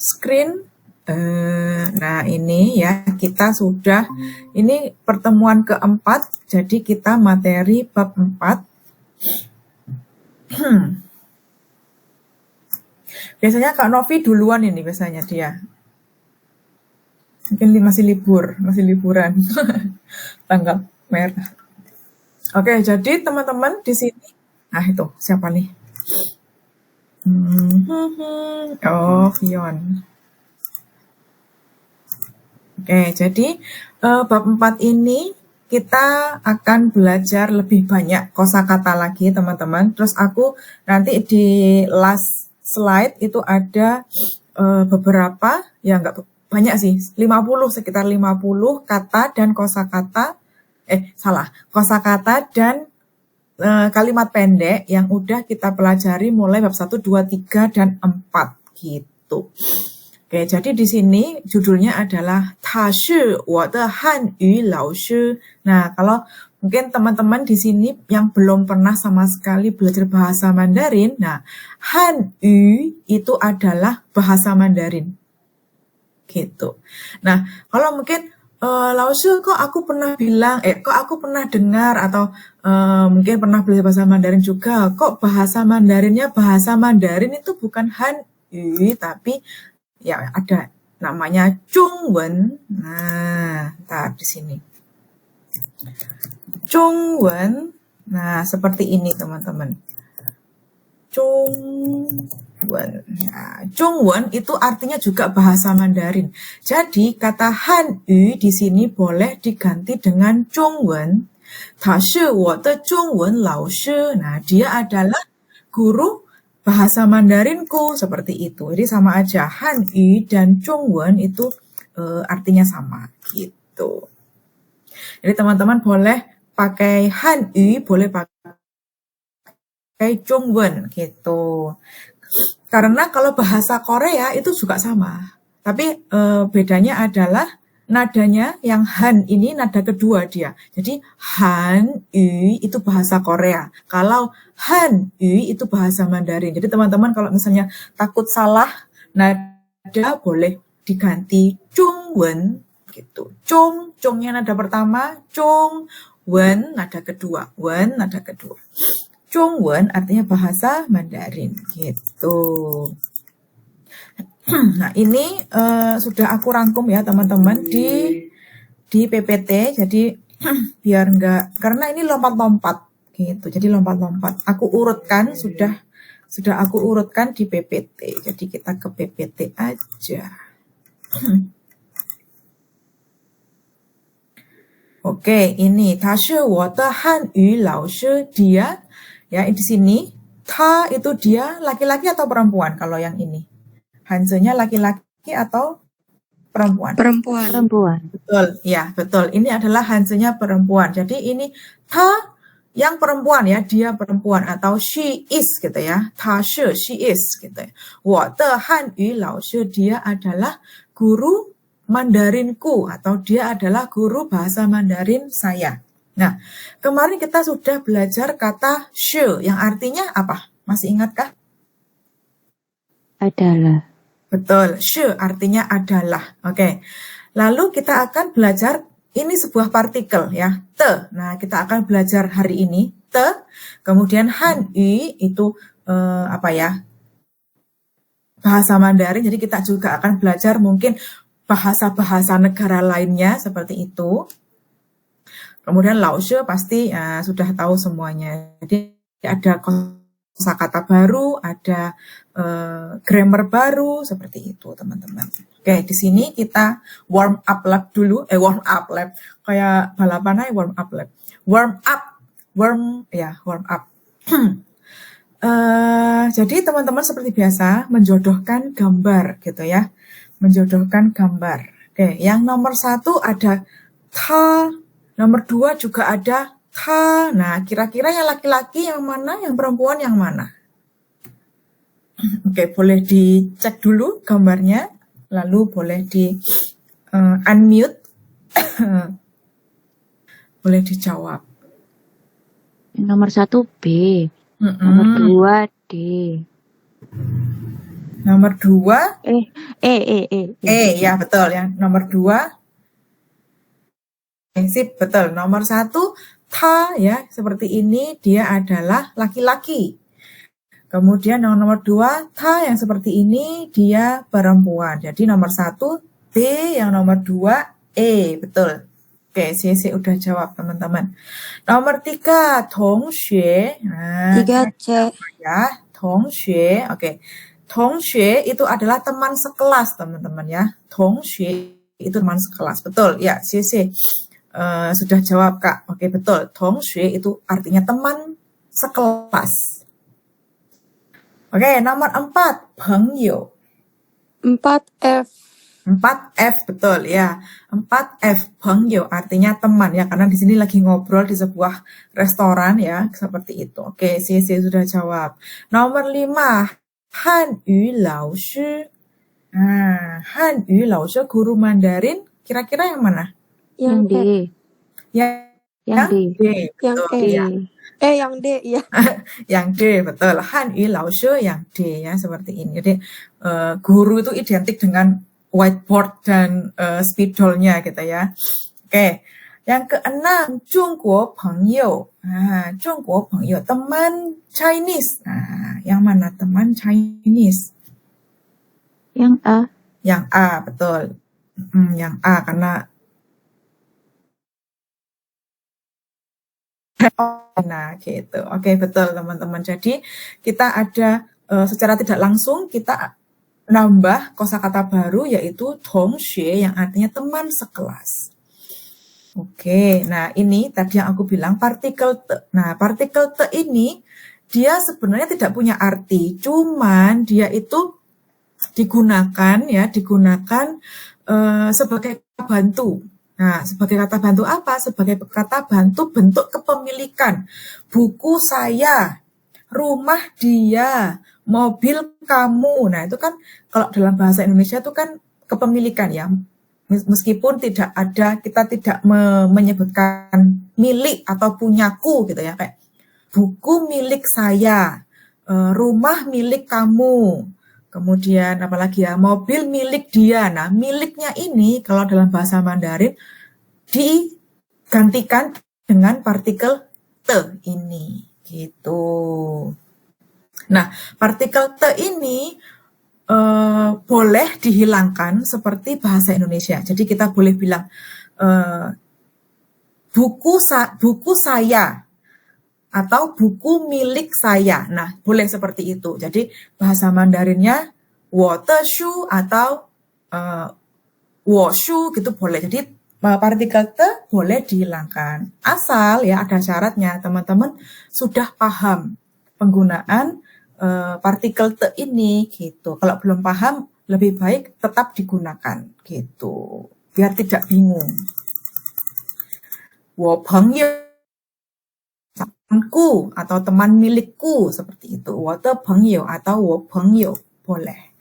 screen. Nah ini ya kita sudah, ini pertemuan keempat, jadi kita materi bab 4. Biasanya Kak Novi duluan ini biasanya dia. Mungkin masih liburan. Tanggal merah. Oke, jadi teman-teman di sini, nah itu siapa nih? Oh, Fion. Oke, jadi bab 4 ini kita akan belajar lebih banyak kosakata lagi, teman-teman. Terus aku nanti di last slide itu ada beberapa, ya enggak banyak sih, 50, sekitar 50 kata dan kosakata, kosakata dan kalimat pendek yang udah kita pelajari mulai bab 1, 2, 3, dan 4 gitu. Oke, jadi di sini judulnya adalah 他是我的汉语老师. Nah, kalau mungkin teman-teman di sini yang belum pernah sama sekali belajar bahasa Mandarin, nah, Hanyu itu adalah bahasa Mandarin. Gitu. Nah, kalau mungkin Laoshi kok aku pernah bilang, kok aku pernah dengar atau mungkin pernah belajar bahasa Mandarin juga, kok bahasa Mandarinnya bahasa Mandarin itu bukan Hanyu, tapi ya ada namanya Zhongwen. Nah, di sini. Zhongwen. Nah, seperti ini teman-teman. Zhongwen. Nah, Zhongwen itu artinya juga bahasa Mandarin. Jadi kata Hanyu di sini boleh diganti dengan Zhongwen. 他是我的中文老师. Nah, dia adalah guru bahasa Mandarinku, seperti itu. Jadi sama aja, Hanyu dan Zhongwen itu artinya sama gitu. Jadi teman-teman boleh pakai Hanyu, boleh pakai Zhongwen gitu. Karena kalau bahasa Korea itu juga sama. Tapi bedanya adalah nadanya yang Han ini nada kedua dia. Jadi Hanyu itu bahasa Korea. Kalau Hanyu itu bahasa Mandarin. Jadi teman-teman kalau misalnya takut salah nada boleh diganti Zhongwen gitu. Zhongnya nada pertama, Zhongwen nada kedua, wen nada kedua. Zhongwen artinya bahasa Mandarin gitu. Nah, ini sudah aku rangkum ya teman-teman di PPT. Jadi biar enggak, karena ini lompat-lompat gitu. Jadi lompat-lompat. Aku urutkan, sudah aku urutkan di PPT. Jadi kita ke PPT aja. Oke, ini 他是我的汉语老师. Dia ya di sini, ta itu dia laki-laki atau perempuan kalau yang ini? Hansenya laki-laki atau perempuan? Perempuan. Betul, ya betul. Ini adalah hansenya perempuan. Jadi ini ta yang perempuan ya, dia perempuan atau she is gitu ya. Ta shi, she is gitu ya. 我的汉语老师, dia adalah guru Mandarinku atau dia adalah guru bahasa Mandarin saya. Nah, kemarin kita sudah belajar kata shi yang artinya apa? Masih ingatkah? Adalah. Betul, shi artinya adalah. Oke. Lalu kita akan belajar, ini sebuah partikel ya, te. Nah, kita akan belajar hari ini te. Kemudian Hanyu itu bahasa Mandarin. Jadi kita juga akan belajar mungkin bahasa-bahasa negara lainnya seperti itu. Kemudian Laoshi pasti sudah tahu semuanya. Jadi ada kosakata baru, ada grammar baru, seperti itu teman-teman. Oke, di sini kita warm up lab dulu. Warm up lab. Kayak balapan aja warm up lab. Warm up. Jadi teman-teman seperti biasa menjodohkan gambar gitu ya. Menjodohkan gambar. Oke, yang nomor 1 ada ta, nomor 2 juga ada ta. Nah, kira-kira yang laki-laki yang mana, yang perempuan yang mana? Oke, boleh dicek dulu gambarnya, lalu boleh di unmute, boleh dijawab. Nomor 1 B, nomor 2 D. Nomor 2. Ya betul. Yang nomor 2. Sip, betul. Nomor 1, ta ya, seperti ini dia adalah laki-laki. Kemudian yang nomor 2, ta yang seperti ini dia perempuan. Jadi nomor 1 D, yang nomor 2 E, betul. Oke, CC udah jawab teman-teman. Nomor 3, tongxue. Nah, 3C. ya, tongxue. Oke. Tongxue itu adalah teman sekelas, teman-teman ya. Tongxue itu teman sekelas. Betul, ya, CC. Sudah jawab, Kak. Oke, betul. tongxue itu artinya teman sekelas. Oke, nomor 4, pengyo. 4F. 4F, betul ya. 4F, pengyo artinya teman ya, karena di sini lagi ngobrol di sebuah restoran ya, seperti itu. Oke, CC sudah jawab. Nomor 5, Hanyu Lao Shi. Nah, Hanyu Lao Shi, guru Mandarin, kira-kira yang mana? Yang D. Yang D. Yang Betul, E. ya. Yang D, ya. Yang D, betul. Hanyu Lao Shi, yang D ya, seperti ini. Jadi, guru itu identik dengan whiteboard dan spidolnya gitu ya. Oke. Yang ke-6, Zhongguo Pengyo. Nah, Zhongguo Pengyo, teman Chinese. Nah, yang mana teman Chinese? Yang A. Yang A, betul. Yang A, karena nah gitu. Oke, betul teman-teman. Jadi kita ada secara tidak langsung kita nambah kosakata baru yaitu tongxue yang artinya teman sekelas. Oke, nah ini tadi yang aku bilang partikel te. Nah, partikel te ini dia sebenarnya tidak punya arti, cuman dia itu digunakan sebagai kata bantu. Nah, sebagai kata bantu apa? Sebagai kata bantu bentuk kepemilikan. Buku saya, rumah dia, mobil kamu. Nah, itu kan kalau dalam bahasa Indonesia itu kan kepemilikan ya. Meskipun tidak ada, kita tidak menyebutkan milik atau punyaku gitu ya. Kayak buku milik saya, rumah milik kamu. Kemudian apalagi ya, mobil milik dia. Nah, miliknya ini kalau dalam bahasa Mandarin digantikan dengan partikel te ini, gitu. Nah, partikel te ini boleh dihilangkan seperti bahasa Indonesia. Jadi kita boleh bilang buku saya atau buku milik saya. Nah, boleh seperti itu. Jadi bahasa Mandarinnya wo de shu atau wo shu gitu boleh. Jadi partikel te boleh dihilangkan. Asal ya ada syaratnya, teman-teman sudah paham penggunaan partikel te ini gitu. Kalau belum paham, lebih baik tetap digunakan gitu. Biar tidak bingung. Wo pengyou temanku atau teman milikku seperti itu. Wo de pengyou atau wo pengyou boleh.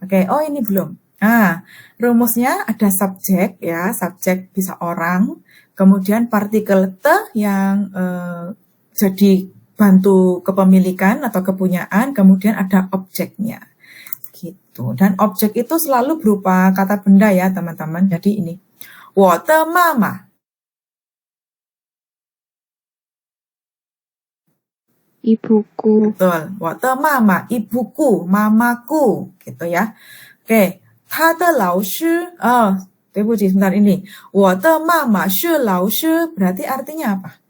Oke, oh ini belum. Nah, rumusnya ada subjek ya, subjek bisa orang, kemudian partikel te yang jadi bantu kepemilikan atau kepunyaan, kemudian ada objeknya. Gitu. Dan objek itu selalu berupa kata benda ya, teman-teman. Jadi ini, wo de mama. Ibuku. Betul, wo de mama, ibuku, mamaku, gitu ya. Oke, ta de lao shi, sebentar ini. Wo de mama shi lao shi, berarti artinya apa?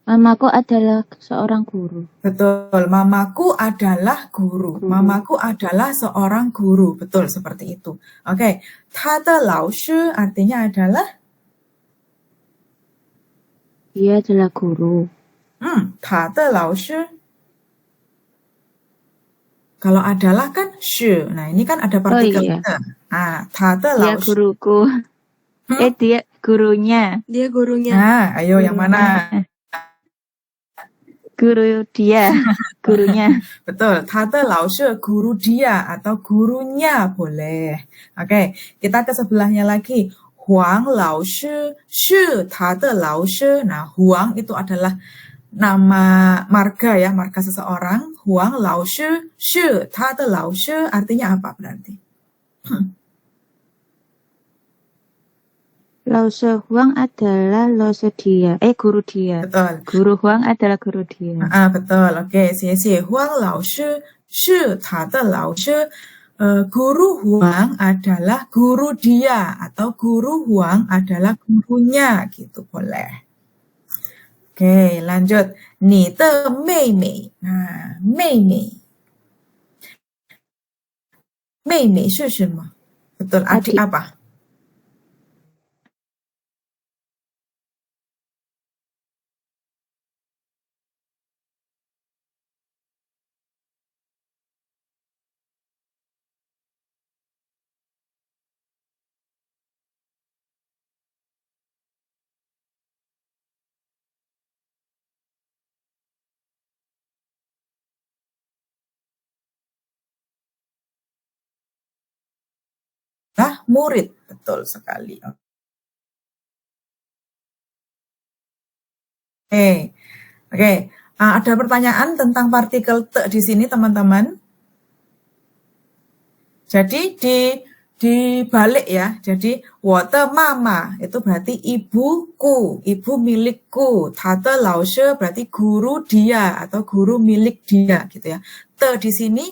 Mamaku adalah seorang guru. Betul, mamaku adalah guru. Mamaku adalah seorang guru. Betul, seperti itu. Oke, ta de lao shi artinya adalah? Dia adalah guru. Ta de lao shi. Kalau adalah kan shi. Nah, ini kan ada partikel te. Ah, ta de lao Dia guruku. Dia gurunya. Dia gurunya. Nah, ayo yang mana? Guru dia, gurunya. Betul, ta de lao shi, guru dia atau gurunya boleh. Oke, kita ke sebelahnya lagi. Huang lao shi, shi ta de lao shi. Nah, huang itu adalah nama marga ya, marga seseorang. Huang lao shi, shi, ta de lao shi, artinya apa berarti? Lao She Huang adalah Lause dia. Guru dia. Betul. Guru Huang adalah guru dia. Betul. Oke, xie Huang lao shi, shi ta de lao shi. Guru Huang adalah guru dia atau guru Huang adalah gurunya gitu boleh. Oke, lanjut. Ni de mei mei. Nah, mei mei. Mei mei 是什么? Betul, adik Adik. apa? Murid, betul sekali. Oke. Ada pertanyaan tentang partikel te di sini, teman-teman. Jadi dibalik ya. Jadi, 我的妈妈 itu berarti ibuku, ibu milikku. 他的老师 berarti guru dia atau guru milik dia gitu ya. Te di sini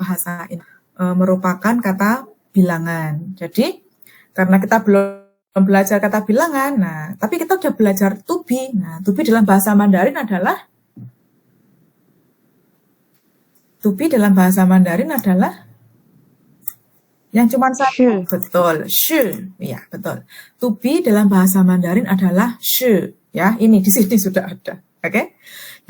bahasa ini merupakan kata bilangan. Jadi, karena kita belum belajar kata bilangan, nah, tapi kita udah belajar to be. Nah, to be dalam bahasa Mandarin adalah yang cuma satu. Shi. Betul, shi. Ya, betul. To be dalam bahasa Mandarin adalah shi. Ya, ini di sini sudah ada. Oke?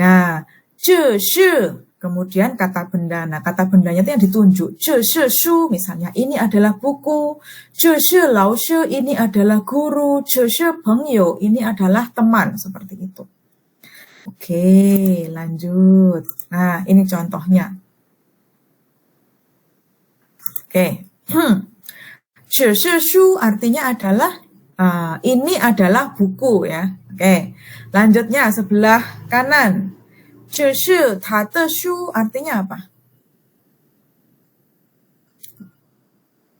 Nah, 这是 kemudian kata benda. Nah, kata bendanya itu yang ditunjuk. 这是书 misalnya, ini adalah buku. 这是老师 ini adalah guru. 这是朋友 ini adalah teman. Seperti itu. Oke, lanjut. Nah, ini contohnya. Oke. 这是书 artinya adalah ini adalah buku ya. Oke. Lanjutnya sebelah kanan. 这是他的书 artinya apa?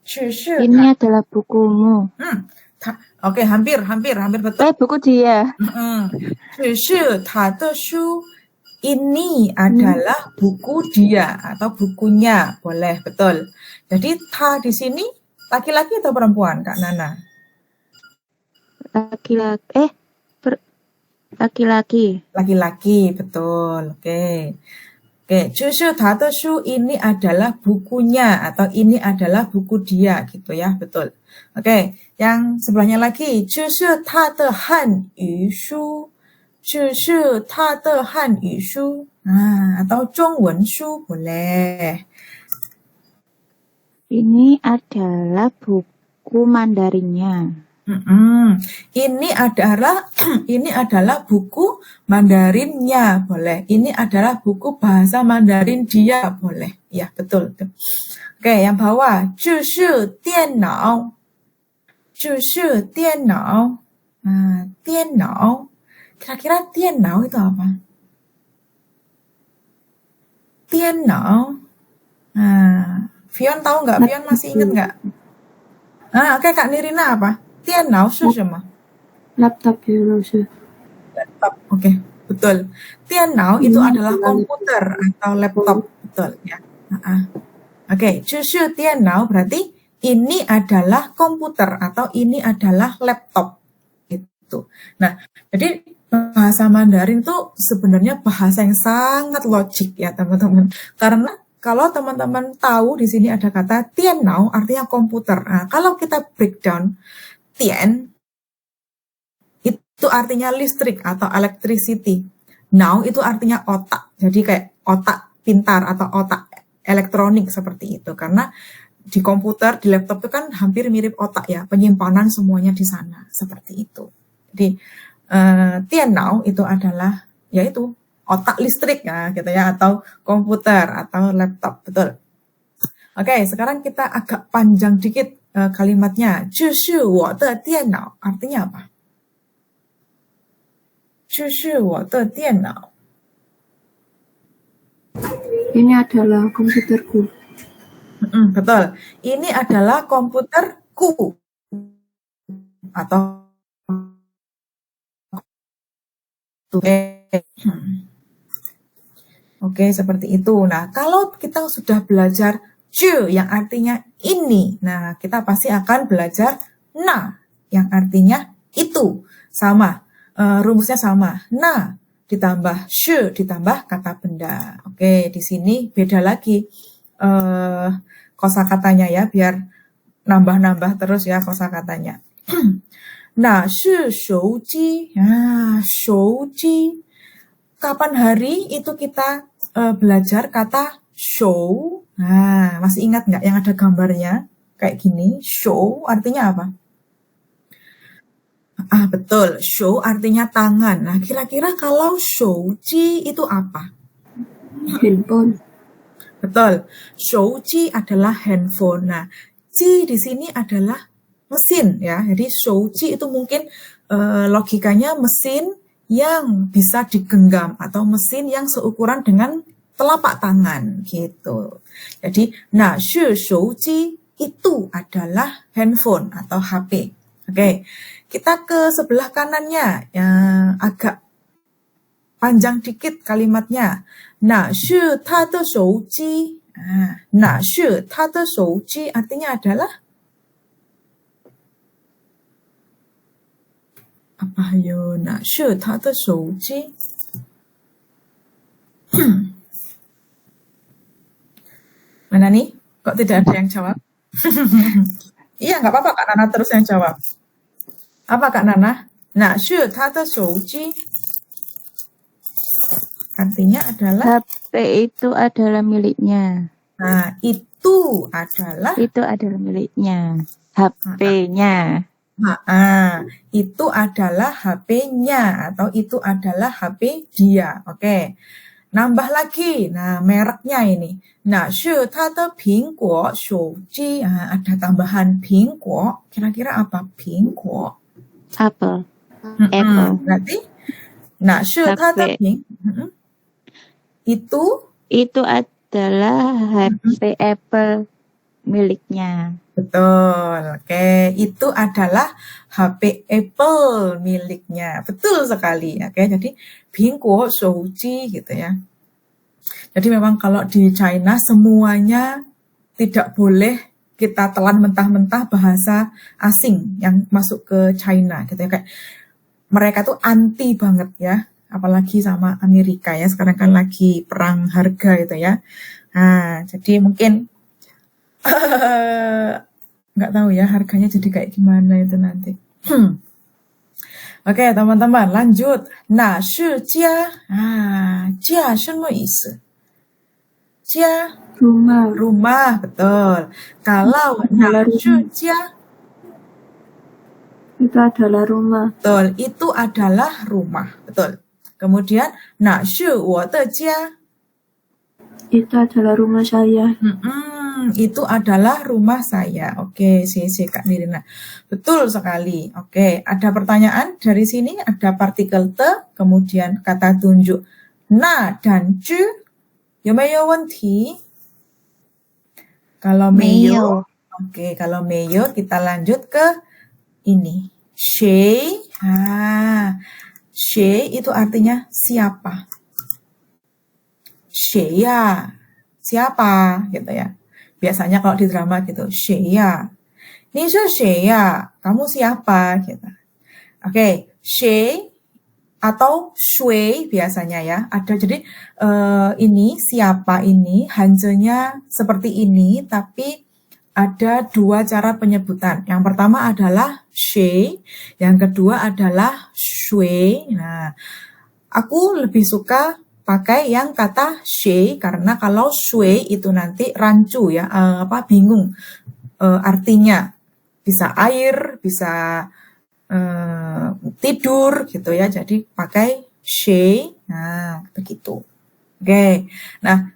这是 Ini adalah bukumu. Oke, hampir betul. Buku dia. 这是他的书 ini adalah buku dia atau bukunya. Boleh, betul. Jadi ta di sini laki-laki atau perempuan, Kak Nana? Laki-laki. Laki-laki, betul. Oke. 这是他的书 ini adalah bukunya atau ini adalah buku dia gitu ya, betul. Oke, yang sebelahnya lagi 这是他的汉语书 这是他的汉语书 atau 中文书 boleh. Ini adalah buku Mandarinnya. Ini adalah buku Mandarinnya, boleh. Ini adalah buku bahasa Mandarin dia, boleh. Ya, betul. Oke, yang bawah. 这是电脑 这是电脑 电脑 kira-kira 电脑 itu apa? 电脑 Fion tahu nggak? Fion masih ingat nggak? Oke, Kak Nirina apa? 电脑是什么? Laptop ya, Laptop, oke, betul. 电脑 itu adalah komputer atau laptop, betul ya. Oke, 这是电脑 berarti ini adalah komputer atau ini adalah laptop. Gitu. Nah, jadi bahasa Mandarin tuh sebenarnya bahasa yang sangat logik ya teman-teman. Karena kalau teman-teman tahu di sini ada kata tianao artinya komputer. Nah, kalau kita breakdown tian itu artinya listrik atau electricity. Now itu artinya otak. Jadi kayak otak pintar atau otak elektronik seperti itu. Karena di komputer, di laptop itu kan hampir mirip otak ya. Penyimpanan semuanya di sana. Seperti itu. Jadi tianao itu adalah yaitu otak listrik ya gitu ya, atau komputer atau laptop, betul. Oke, sekarang kita agak panjang dikit kalimatnya. 这是我的电脑 artinya apa? 这是我的电脑 Ini adalah komputerku. betul. Ini adalah komputerku atau Oke, seperti itu. Nah, kalau kita sudah belajar ju yang artinya ini, nah kita pasti akan belajar na yang artinya itu. Sama, rumusnya sama. Na ditambah shu ditambah kata benda. Oke, di sini beda lagi kosakatanya ya, biar nambah-nambah terus ya kosakatanya. Nah, shi shouji. Nah, shouji. Kapan hari itu kita belajar kata show. Nah, masih ingat nggak yang ada gambarnya? Kayak gini, show artinya apa? Betul, show artinya tangan. Nah, kira-kira kalau shouji itu apa? Handphone. Betul, shouji adalah handphone. Nah, ji di sini adalah mesin ya. Jadi shouji itu mungkin logikanya mesin yang bisa digenggam atau mesin yang seukuran dengan telapak tangan gitu. Jadi, nah, shi shouji itu adalah handphone atau HP. Oke, kita ke sebelah kanannya yang agak panjang dikit kalimatnya. Nah, shi ta de shouji. Nah, shi ta de shouji artinya adalah apa yo? Nah, shi ta de shouji. Mana nih? Kok tidak ada yang jawab? Iya, nggak apa-apa Kak Nana terus yang jawab. Apa Kak Nana? Nah, shi ta de shouji artinya adalah HP itu adalah miliknya. Nah, itu adalah miliknya. HP-nya. Itu adalah HP-nya atau itu adalah HP dia. Oke. Nambah lagi. Nah, mereknya ini. Nah, shi ta de pingguo shouji. Ada tambahan pingguo. Kira-kira apa pingguo? Apple. Berarti nah, shi ta de ping itu adalah HP Apple miliknya. Betul. Oke, itu adalah HP Apple miliknya. Betul sekali. Oke, jadi pingguo shouji gitu ya. Jadi memang kalau di China semuanya tidak boleh kita telan mentah-mentah bahasa asing yang masuk ke China gitu ya. Kayak mereka tuh anti banget ya. Apalagi sama Amerika ya. Sekarang kan lagi perang harga gitu ya. Nah, jadi mungkin nggak tahu ya harganya jadi kayak gimana itu nanti. Oke, teman-teman, lanjut. Nah, shi jia. Jia 什么意思? Jia rumah, betul. Kalau nah shi jia itu adalah rumah. Betul, itu adalah rumah, betul. Kemudian, nah shi wo de jia. Itu adalah rumah saya. Itu adalah rumah saya. Oke, CC Kak Nirina. Betul sekali. Oke, ada pertanyaan dari sini, ada partikel te, kemudian kata tunjuk na dan ju. Yomeyo wenti? Kalau meyo. Oke, kalau meyo kita lanjut ke ini. She. She itu artinya siapa. She ya. Siapa gitu ya. Biasanya kalau di drama gitu, she ya. Ni shi she ya. Kamu siapa gitu. Oke, she atau shui biasanya ya. Ada jadi ini siapa ini hanzenya seperti ini tapi ada dua cara penyebutan. Yang pertama adalah she, yang kedua adalah shui. Nah, aku lebih suka pakai yang kata she karena kalau shui itu nanti rancu ya, bingung artinya. Bisa air, bisa tidur gitu ya. Jadi pakai she. Nah, begitu. Oke. Nah,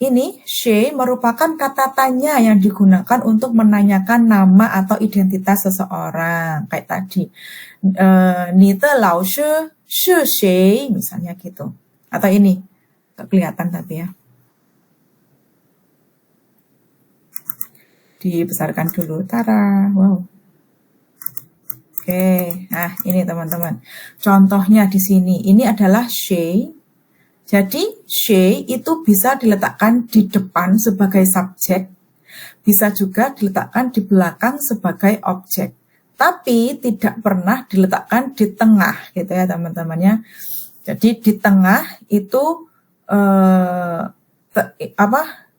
ini she merupakan kata tanya yang digunakan untuk menanyakan nama atau identitas seseorang. Kayak tadi. Ni de lao shi shi she, misalnya gitu. Atau ini. Nggak kelihatan tapi ya. Dibesarkan dulu. Tara. Wow. Oke, nah ini teman-teman. Contohnya di sini, ini adalah she. Jadi, she itu bisa diletakkan di depan sebagai subjek, bisa juga diletakkan di belakang sebagai objek. Tapi tidak pernah diletakkan di tengah, gitu ya teman-temannya. Jadi di tengah itu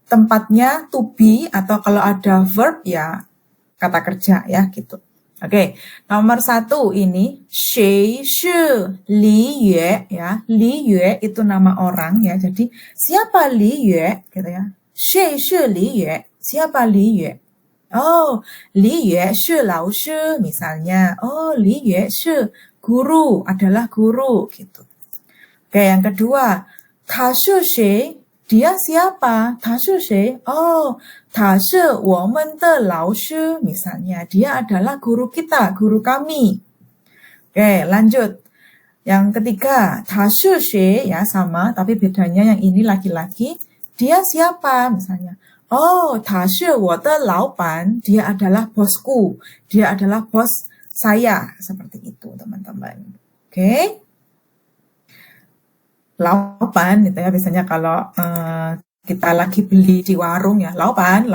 tempatnya to be atau kalau ada verb ya kata kerja ya gitu. Oke, nomor 1 ini Xie shi Li Yue ya. Li Yue itu nama orang ya. Jadi siapa Li Yue gitu ya. Xie shi Li Yue. Siapa Li Yue? Oh, Li Yue shi lao shi misalnya. Oh, Li Yue shi guru adalah guru gitu. Oke, yang kedua, Ta shi xie. Dia siapa? Ta shi xie. Oh, ta shi women de lao shi. Misalnya, dia adalah guru kita, guru kami. Oke, lanjut. Yang ketiga, ta shi xie ya sama, tapi bedanya yang ini laki-laki. Dia siapa? Misalnya, oh, ta shi wo de laoban. Dia adalah bosku. Dia adalah bos saya. Seperti itu, teman-teman. Oke. Laupan gitu ya, biasanya kalau kita lagi beli di warung ya, laupan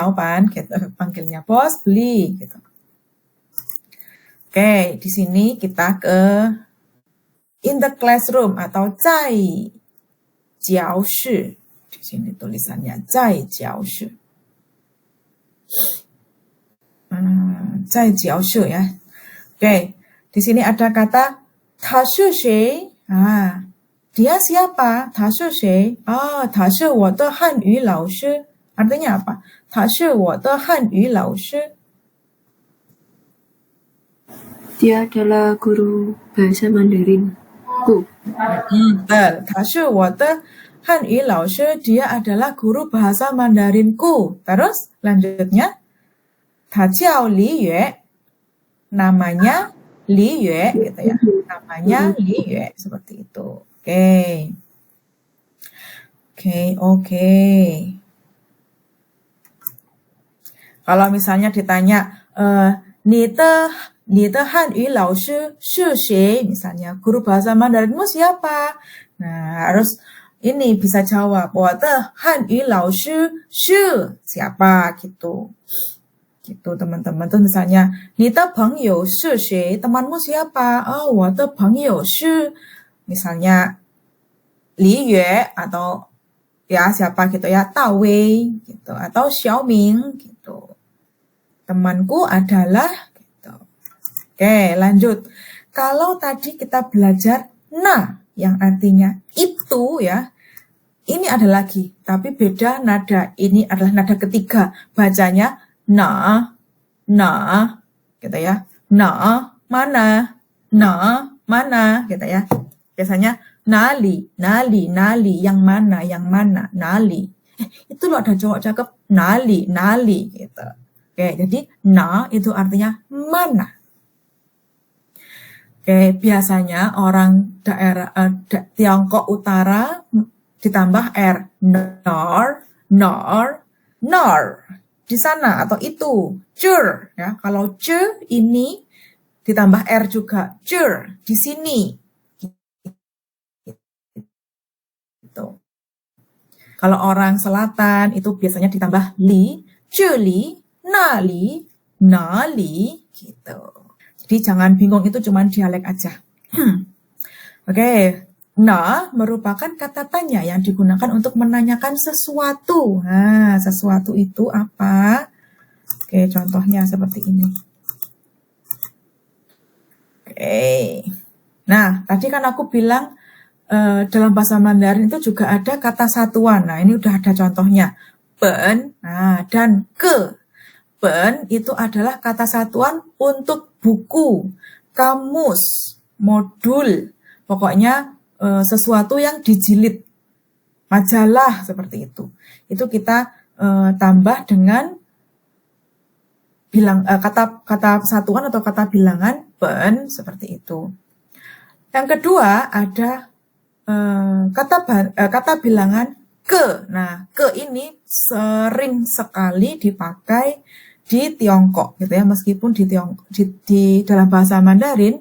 gitu, panggilnya bos beli gitu. Oke, di sini kita ke in the classroom atau 在教室. Di sini tulisannya 在教室. 在教室 ya. Oke, di sini ada kata 他是谁? Dia siapa? 他是谁? 他是我的汉语老师. Artinya apa? 他是我的汉语老师. Dia adalah guru bahasa Mandarin ku. Betul. 他是我的汉语老师. Dia adalah guru bahasa Mandarinku. Terus lanjutnya. 他叫李月. Namanya Li Yue gitu ya. Namanya Li Yue seperti itu. Oke. Kalau misalnya ditanya, 你的汉语老师是谁? Misalnya, guru bahasa Mandarinmu siapa? Nah, harus ini bisa jawab, 我的汉语老师是 siapa gitu. Gitu teman-teman. Terus misalnya, 你的朋友是谁? Temanmu siapa? Oh, 我的朋友是 misalnya Li Yue atau ya siapa gitu ya, Dao Wei gitu atau Xiaoming gitu. Temanku adalah gitu. Oke, lanjut. Kalau tadi kita belajar na yang artinya itu ya. Ini ada lagi, tapi beda nada. Ini adalah nada ketiga. Bacanya na gitu ya. Na mana gitu ya. Biasanya nali, yang mana, nali. Itu loh ada cowok cakep, nali gitu. Oke, jadi na itu artinya mana. Oke, biasanya orang daerah Tiongkok Utara ditambah r, nor. Di sana atau itu, jur ya. Kalau je ini ditambah r juga, jur di sini. Gitu. Kalau orang selatan itu biasanya ditambah li, jeli, nali gitu. Jadi jangan bingung, itu cuma dialek aja. Oke, nah merupakan kata tanya yang digunakan untuk menanyakan sesuatu. Nah, sesuatu itu apa? Oke, contohnya seperti ini. Oke. Nah, tadi kan aku bilang dalam bahasa Mandarin itu juga ada kata satuan. Nah, ini udah ada contohnya. Ben, nah, dan ke. Ben itu adalah kata satuan untuk buku, kamus, modul. Pokoknya sesuatu yang dijilid. Majalah seperti itu. Itu kita tambah dengan kata satuan atau kata bilangan ben seperti itu. Yang kedua ada kata bilangan ke. Nah, ke ini sering sekali dipakai di Tiongkok gitu ya, meskipun di dalam bahasa Mandarin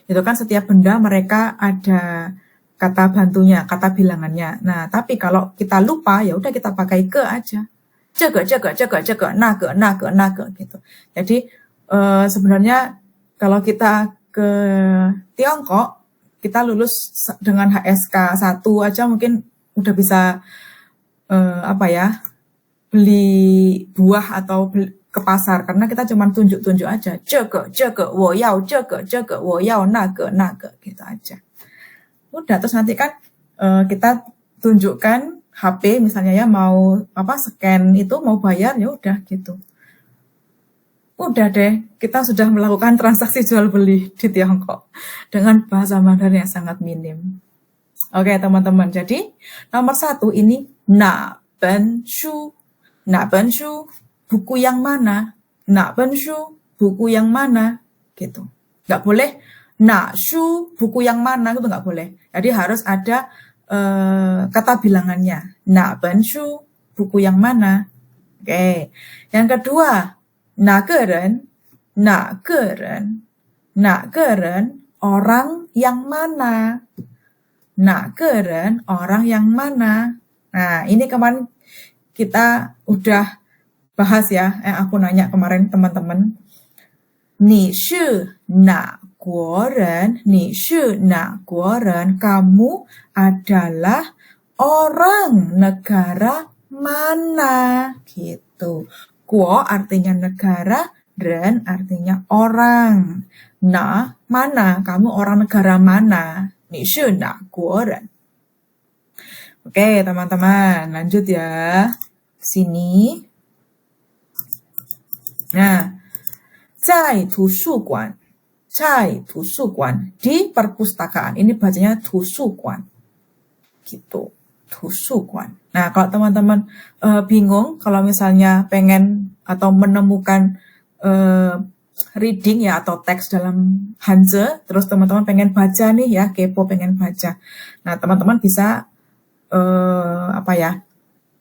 itu kan setiap benda mereka ada kata bantunya, kata bilangannya. Nah, tapi kalau kita lupa ya udah kita pakai ke aja. Jaga, naga gitu. Jadi sebenarnya kalau kita ke Tiongkok, kita lulus dengan HSK 1 aja mungkin udah bisa beli buah atau ke pasar karena kita cuma tunjuk-tunjuk aja. Jaga, wo yao naga gitu aja. Udah, terus nanti kan kita tunjukkan HP misalnya ya mau scan itu mau bayar ya udah gitu. Udah deh, kita sudah melakukan transaksi jual beli di Tiongkok dengan bahasa Mandarin yang sangat minim. Oke teman-teman, jadi nomor 1 ini na ben shu, buku yang mana, na ben shu, buku yang mana, gitu. Nggak boleh na shu, buku yang mana, itu nggak boleh. Jadi harus ada kata bilangannya, na ben shu, buku yang mana. Oke, yang kedua, na ge ren, orang yang mana. Na ge ren, orang yang mana. Nah, ini kemarin kita udah bahas ya, yang aku nanya kemarin teman-teman. Ni shi na guo ren, kamu adalah orang negara mana, gitu. Guo artinya negara, ren artinya orang. Na, mana, kamu orang negara mana. Ni shi na guo ren. Oke, teman-teman, lanjut ya. Sini. Nah, 在图书馆 di perpustakaan. Ini bacanya 图书馆 gitu. 图书馆. Nah, kalau teman-teman bingung kalau misalnya pengen atau menemukan reading ya atau teks dalam Hanzi, terus teman-teman pengen baca nih ya, kepo pengen baca. Nah, teman-teman bisa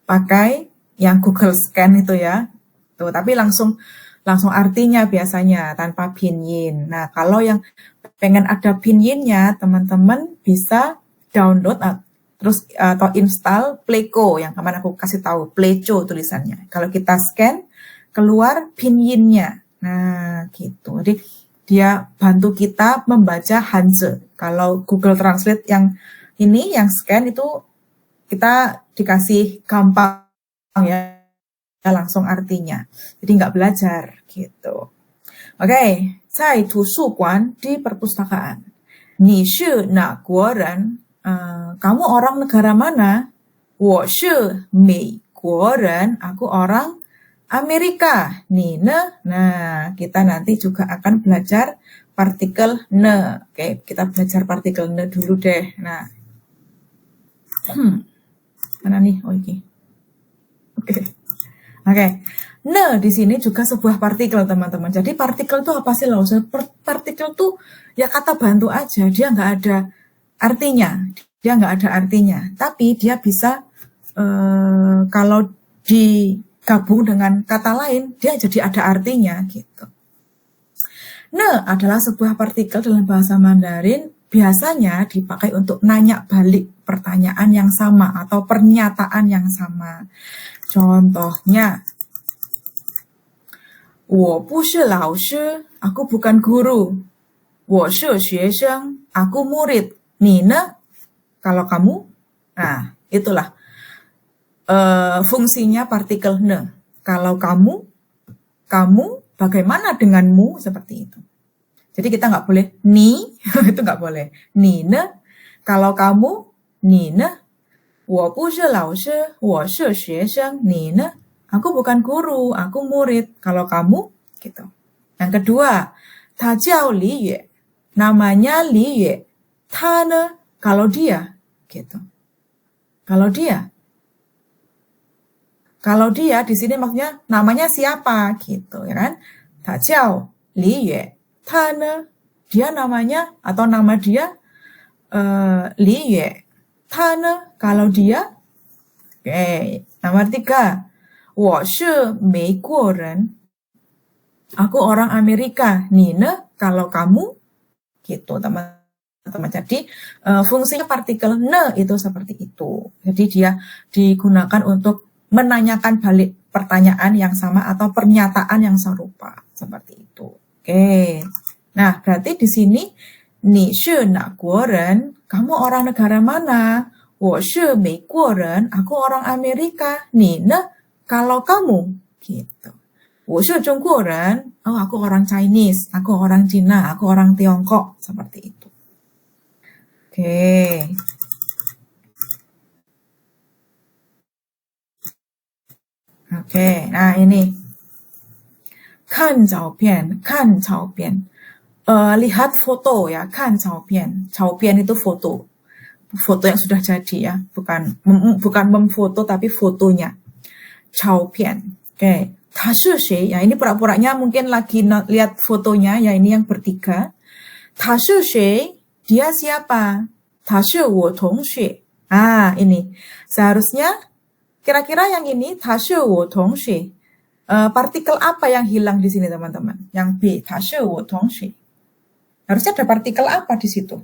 pakai yang Google Scan itu ya. Tuh, tapi langsung artinya biasanya tanpa pinyin. Nah, kalau yang pengen ada pinyinnya, teman-teman bisa download atau install Pleco yang kemarin aku kasih tahu, Pleco tulisannya. Kalau kita scan, keluar pinyinnya. Nah, gitu. Jadi dia bantu kita membaca Hanzi. Kalau Google Translate yang ini, yang scan itu kita dikasih gampang ya, langsung artinya. Jadi nggak belajar gitu. Oke, 在图书馆 di perpustakaan. 你是哪国人? Kamu orang negara mana? 我是美国人. Aku orang Amerika. 你呢? Nah, kita nanti juga akan belajar partikel ne. Oke, kita belajar partikel ne dulu deh. Nah, mana nih? Oh, ini. Oke. Ne di sini juga sebuah partikel, teman-teman. Jadi partikel itu apa sih, Lau? Partikel itu ya kata bantu aja. Dia nggak ada artinya. Tapi dia bisa kalau digabung dengan kata lain, dia jadi ada artinya gitu. Ne adalah sebuah partikel dalam bahasa Mandarin, biasanya dipakai untuk nanya balik pertanyaan yang sama atau pernyataan yang sama. Contohnya, 我不是老师, aku bukan guru. 我是学生, aku murid. 你呢? Kalau kamu, nah itulah fungsinya partikel ne. Kalau kamu, bagaimana denganmu? Seperti itu. Jadi kita nggak boleh ni, itu nggak boleh. Ni ne, kalau kamu, ni ne. 我不是老师,我是学生,你呢? Aku bukan guru, aku murid. Kalau kamu, gitu. Yang kedua, 他叫李野, namanya Li Yue. 他呢, kalau dia, gitu. Kalau dia di sini maksudnya namanya siapa, gitu, ya kan? 他叫李野, 他呢, dia namanya atau nama dia Li Yue. 他呢, kalau dia, oke. Nomor 3, 我是美国人, aku orang Amerika. 你呢, kalau kamu, gitu teman-teman. Jadi fungsinya partikel ne itu seperti itu. Jadi dia digunakan untuk menanyakan balik pertanyaan yang sama atau pernyataan yang serupa seperti itu. Oke. Nah, berarti di sini 你是哪国人? Kamu orang negara mana? 我是美国人, aku orang Amerika. 你呢? Kalau kamu, gitu. 我是中国人, oh aku orang Chinese, aku orang Cina, aku orang Tiongkok, seperti itu. Oke. Oke, nah ini. 看照片, lihat foto ya, 看照片. 照片 itu foto. Foto yang sudah jadi ya, bukan memfoto tapi fotonya. 照片. Oke. 他是谁? Ya ini pura-puranya mungkin lagi lihat fotonya ya, ini yang bertiga. 他是谁? Dia siapa? 他是我同学. Ah, ini. Seharusnya kira-kira yang ini 他是我同学. Partikel apa yang hilang di sini teman-teman? Yang B, 他是我同学. Harusnya ada partikel apa di situ?